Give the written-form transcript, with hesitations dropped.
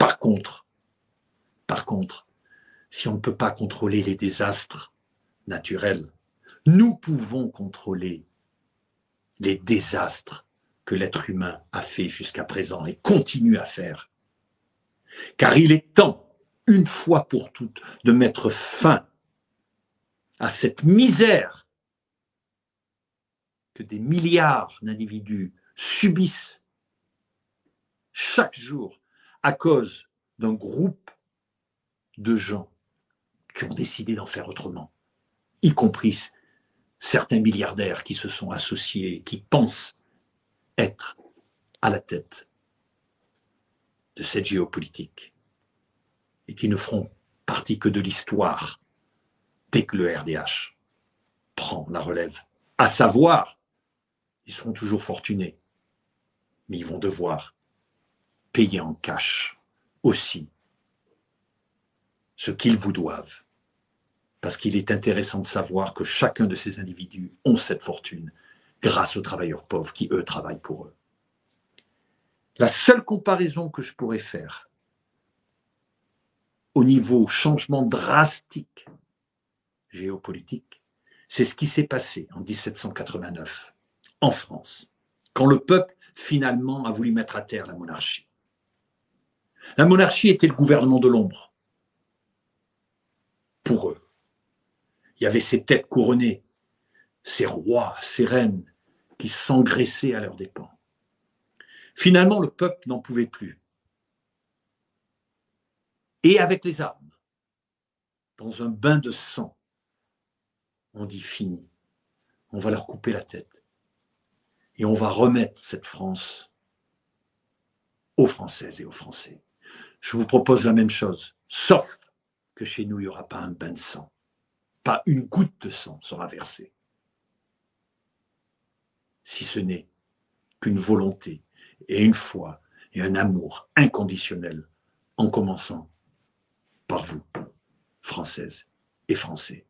Par contre, si on ne peut pas contrôler les désastres naturels, nous pouvons contrôler les désastres que l'être humain a fait jusqu'à présent et continue à faire. Car il est temps, une fois pour toutes, de mettre fin à cette misère que des milliards d'individus subissent chaque jour à cause d'un groupe de gens qui ont décidé d'en faire autrement, y compris certains milliardaires qui se sont associés, qui pensent être à la tête de cette géopolitique et qui ne feront partie que de l'histoire dès que le RDH prend la relève. À savoir, ils seront toujours fortunés, mais ils vont devoir payer en cash aussi ce qu'ils vous doivent. Parce qu'il est intéressant de savoir que chacun de ces individus ont cette fortune grâce aux travailleurs pauvres qui, eux, travaillent pour eux. La seule comparaison que je pourrais faire au niveau changement drastique géopolitique, c'est ce qui s'est passé en 1789 en France, quand le peuple finalement a voulu mettre à terre la monarchie. La monarchie était le gouvernement de l'ombre pour eux. Il y avait ces têtes couronnées, ces rois, ces reines qui s'engraissaient à leurs dépens. Finalement, le peuple n'en pouvait plus. Et avec les armes, dans un bain de sang, on dit fini. On va leur couper la tête. Et on va remettre cette France aux Françaises et aux Français. Je vous propose la même chose, sauf que chez nous, il n'y aura pas un bain de sang. Pas une goutte de sang sera versée. Si ce n'est qu'une volonté et une foi et un amour inconditionnel, en commençant par vous, Françaises et Français.